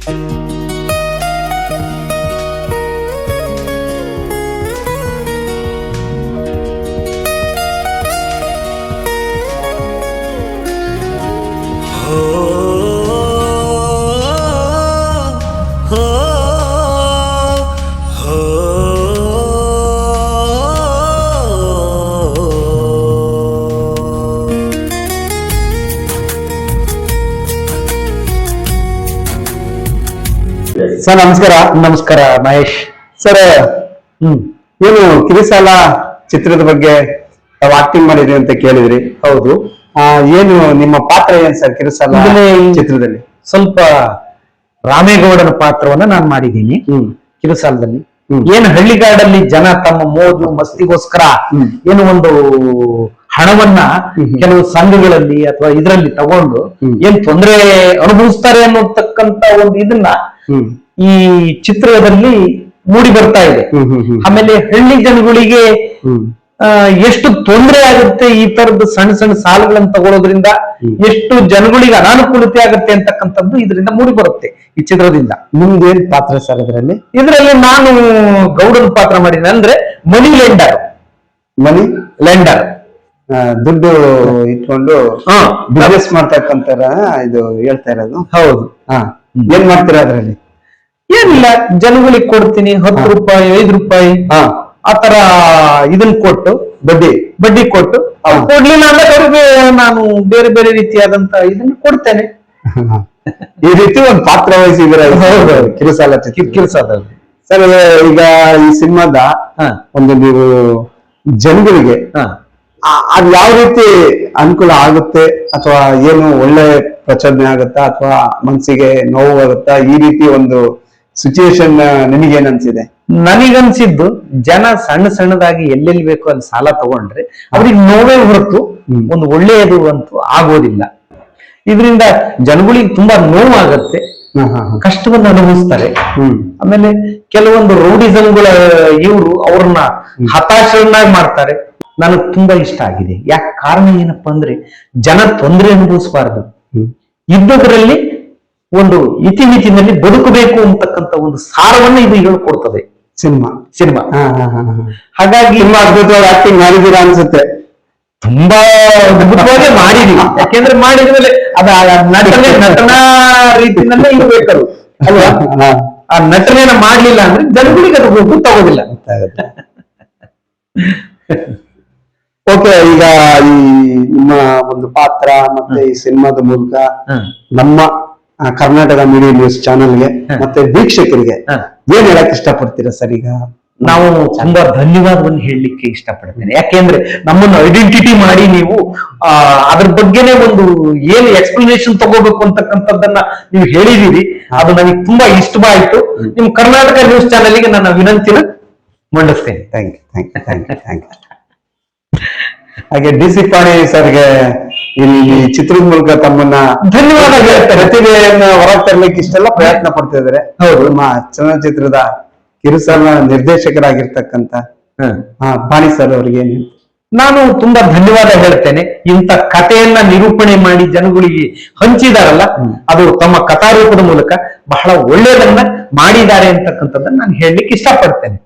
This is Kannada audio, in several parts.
ಸರ್ ನಮಸ್ಕಾರ. ನಮಸ್ಕಾರ ಮಹೇಶ್ ಸರ್ ಏನು ಕಿರುಸಾಲ ಚಿತ್ರದ ಬಗ್ಗೆ ತಾವು ಆಕ್ಟಿಂಗ್ ಮಾಡಿದ್ರಿ ಅಂತ ಕೇಳಿದ್ರಿ. ಹೌದು. ಏನು ನಿಮ್ಮ ಪಾತ್ರ ಏನ್ ಸರ್ ಕಿರುಸಾಲ ಚಿತ್ರದಲ್ಲಿ? ಸ್ವಲ್ಪ ರಾಮೇಗೌಡನ ಪಾತ್ರವನ್ನ ನಾನು ಮಾಡಿದ್ದೀನಿ ಕಿರುಸಾಲದಲ್ಲಿ. ಏನು ಹಳ್ಳಿಗಾಡಲ್ಲಿ ಜನ ತಮ್ಮ ಮೋಜು ಮಸ್ತಿಗೋಸ್ಕರ ಏನು ಒಂದು ಹಣವನ್ನ ಕೆಲವು ಸಂಘಗಳಲ್ಲಿ ಅಥವಾ ಇದರಲ್ಲಿ ತಗೊಂಡು ಏನ್ ತೊಂದರೆ ಅನುಭವಿಸ್ತಾರೆ ಅನ್ನೋತಕ್ಕಂತ ಒಂದು ಇದನ್ನ ಈ ಚಿತ್ರದಲ್ಲಿ ಮೂಡಿ ಬರ್ತಾ ಇದೆ. ಆಮೇಲೆ ಹಳ್ಳಿ ಜನಗಳಿಗೆ ಎಷ್ಟು ತೊಂದರೆ ಆಗುತ್ತೆ ಈ ತರದ ಸಣ್ಣ ಸಣ್ಣ ಸಾಲಗಳನ್ನು ತಗೊಳ್ಳೋದ್ರಿಂದ, ಎಷ್ಟು ಜನಗಳಿಗೆ ಅನಾನುಕೂಲತೆ ಆಗುತ್ತೆ ಅಂತಕ್ಕಂಥದ್ದು ಇದರಿಂದ ಮೂಡಿ ಬರುತ್ತೆ ಈ ಚಿತ್ರದಿಂದ. ನಿಮ್ದೇನ್ ಪಾತ್ರ ಸರ್ ಇದರಲ್ಲಿ ನಾನು ಗೌಡನ ಪಾತ್ರ ಮಾಡಿದ್ದೀನಿ. ಅಂದ್ರೆ ಮನಿ ಲೆಂಡರ್. ದುಡ್ಡು ಇಟ್ಕೊಂಡು ಬಿಸ್ನೆಸ್ ಮಾಡ್ತಕ್ಕಂತಾರ ಇದು ಹೇಳ್ತಾ ಇರೋದು. ಹೌದು. ಏನ್ ಮಾಡ್ತೀರಾ ಅದ್ರಲ್ಲಿ? ಏನಿಲ್ಲ, ಜನಗಳಿಗೆ ಕೊಡ್ತೀನಿ 10 ರೂಪಾಯಿ 5 ರೂಪಾಯಿ ಆತರ ಇದನ್ನ ಕೊಟ್ಟು ಬಡ್ಡಿ ಕೊಟ್ಟು ಕೊಡ್ಲಿಲ್ಲ ಅಂದ್ರೆ ಅವ್ರಿಗೆ ನಾನು ಬೇರೆ ಬೇರೆ ರೀತಿಯಾದಂತ ಇದನ್ನ ಕೊಡ್ತೇನೆ. ಈ ರೀತಿ ಒಂದು ಪಾತ್ರ ವಹಿಸಿದ್ರೆ ಕಿರುಸಾಲ ಸರ್. ಈಗ ಈ ಸಿನಿಮಾದ ಒಂದು ನೀವು ಜನಗಳಿಗೆ ಅದ್ ಯಾವ ರೀತಿ ಅನುಕೂಲ ಆಗುತ್ತೆ, ಅಥವಾ ಏನು ಒಳ್ಳೆ ಪ್ರಚೋದನೆ ಆಗುತ್ತಾ ಅಥವಾ ಮನಸ್ಸಿಗೆ ನೋವು ಆಗುತ್ತಾ? ಈ ರೀತಿ ಒಂದು ಸಿಚುವೇಶನ್ ನಿಮಗೇನ್ ಅನ್ಸಿದೆ? ನನಗನ್ಸಿದ್ದು ಜನ ಸಣ್ಣ ಸಣ್ಣದಾಗಿ ಎಲ್ಲೆಲ್ಲಿ ಬೇಕೋ ಅಲ್ಲಿ ಸಾಲ ತಗೊಂಡ್ರೆ ಅವ್ರಿಗೆ ನೋವೇ ಹೊರತು ಒಂದು ಒಳ್ಳೆಯದು ಅಂತೂ ಆಗೋದಿಲ್ಲ. ಇದರಿಂದ ಜನಗಳಿಗೆ ತುಂಬಾ ನೋವಾಗತ್ತೆ, ಕಷ್ಟವನ್ನು ಅನುಭವಿಸ್ತಾರೆ. ಆಮೇಲೆ ಕೆಲವೊಂದು ರೌಡಿಸಮ್ಗಳ ಇವರು ಅವ್ರನ್ನ ಹತಾಶರನ್ನಾಗಿ ಮಾಡ್ತಾರೆ. ನನಗೆ ತುಂಬಾ ಇಷ್ಟ ಆಗಿದೆ. ಯಾಕೆ ಕಾರಣ ಏನಪ್ಪಾ ಅಂದ್ರೆ ಜನ ತೊಂದರೆ ಅನುಭವಿಸಬಾರ್ದು, ಇದ್ದದರಲ್ಲಿ ಒಂದು ಇತಿಮಿತಿನಲ್ಲಿ ಬದುಕಬೇಕು ಅಂತಕ್ಕಂಥ ಒಂದು ಸಾರವನ್ನು ಇದು ಹೇಳ್ಕೊಡ್ತದೆ ಸಿನಿಮಾ. ಹಾಗಾಗಿ ತುಂಬಾ ಅದ್ಭುತವಾಗಿ ಆಕ್ಟಿಂಗ್ ಮಾಡಿದೀರಾ ಅನ್ಸುತ್ತೆ. ತುಂಬಾ ಅದ್ಭುತವಾಗಿ ಮಾಡಿದೀವಿ. ಯಾಕೆಂದ್ರೆ ಮಾಡಿದ್ಮೇಲೆ ಅದ ನಟನಾ ರೀತಿಯಲ್ಲೇ ಇರ್ಬೇಕದು ಅಲ್ವಾ? ಆ ನಟನೆಯನ್ನ ಮಾಡ್ಲಿಲ್ಲ ಅಂದ್ರೆ ಜನಗಳಿಗೆ ಅದು ಗೊತ್ತಾಗೋದಿಲ್ಲ. ಓಕೆ, ಈಗ ಈ ನಿಮ್ಮ ಒಂದು ಪಾತ್ರ ಮತ್ತೆ ಈ ಸಿನಿಮಾದ ಮೂಲಕ ನಮ್ಮ ಕರ್ನಾಟಕ ಮೀಡಿಯಾ ನ್ಯೂಸ್ ಚಾನೆಲ್ಗೆ ಮತ್ತೆ ವೀಕ್ಷಕರಿಗೆ ಏನ್ ಹೇಳಕ್ ಇಷ್ಟಪಡ್ತೀರಾ ಸರ್? ಈಗ ನಾವು ತುಂಬಾ ಧನ್ಯವಾದವನ್ನು ಹೇಳಲಿಕ್ಕೆ ಇಷ್ಟಪಡ್ತೇನೆ. ಯಾಕೆಂದ್ರೆ ನಮ್ಮನ್ನು ಐಡೆಂಟಿಟಿ ಮಾಡಿ ನೀವು ಅದ್ರ ಬಗ್ಗೆನೇ ಒಂದು ಏನು ಎಕ್ಸ್ಪ್ಲನೇಷನ್ ತಗೋಬೇಕು ಅಂತಕ್ಕಂಥದ್ದನ್ನ ನೀವು ಹೇಳಿದೀರಿ. ಅದು ನನಗೆ ತುಂಬಾ ಇಷ್ಟವಾಯಿತು. ನಿಮ್ ಕರ್ನಾಟಕ ನ್ಯೂಸ್ ಚಾನೆಲ್ಗೆ ನನ್ನ ವಿನಂತಿನ ಮಂಡಿಸ್ತೇನೆ. Thank you. ಹಾಗೆ DC ಪಾಣಿ ಸರ್ಗೆ ಈ ಚಿತ್ರದ ಮೂಲಕ ತಮ್ಮನ್ನ ಧನ್ಯವಾದ ಪ್ರತಿಭೆಯನ್ನ ಹೊರಗೆ ತರಲಿಕ್ಕೆ ಇಷ್ಟೆಲ್ಲ ಪ್ರಯತ್ನ ಪಡ್ತಾ ಇದಾರೆ. ಹೌದು. ನಮ್ಮ ಚಲನಚಿತ್ರದ ಕಿರುಸಾಲ ನಿರ್ದೇಶಕರಾಗಿರ್ತಕ್ಕಂಥ ಪಾಣಿ ಸರ್ ಅವರಿಗೆ ನಾನು ತುಂಬಾ ಧನ್ಯವಾದ ಹೇಳ್ತೇನೆ. ಇಂಥ ಕಥೆಯನ್ನ ನಿರೂಪಣೆ ಮಾಡಿ ಜನಗಳಿಗೆ ಹಂಚಿದಾರಲ್ಲ, ಅದು ತಮ್ಮ ಕಥಾರೂಪದ ಮೂಲಕ ಬಹಳ ಒಳ್ಳೆಯದನ್ನ ಮಾಡಿದ್ದಾರೆ ಅಂತಕ್ಕಂಥದ್ದನ್ನ ನಾನು ಹೇಳಲಿಕ್ಕೆ ಇಷ್ಟಪಡ್ತೇನೆ.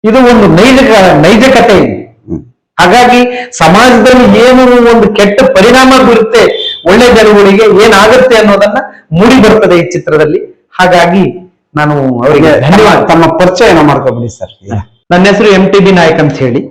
ಇದು ಒಂದು ನೈಜ ಕಥೆ ಇದೆ. ಹಾಗಾಗಿ ಸಮಾಜದಲ್ಲಿ ಏನು ಒಂದು ಕೆಟ್ಟ ಪರಿಣಾಮ ಬೀರುತ್ತೆ, ಒಳ್ಳೆ ಜನಗಳಿಗೆ ಏನಾಗುತ್ತೆ ಅನ್ನೋದನ್ನ ಮೂಡಿ ಬರ್ತದೆ ಈ ಚಿತ್ರದಲ್ಲಿ. ಹಾಗಾಗಿ ನಾನು ಅವರಿಗೆ ಧನ್ಯವಾದ. ತಮ್ಮ ಪರಿಚಯನ ಮಾಡ್ಕೊಬಿಡಿ ಸರ್. ನನ್ನ ಹೆಸರು MTB ನಾಯಕ್ ಅಂತ ಹೇಳಿ.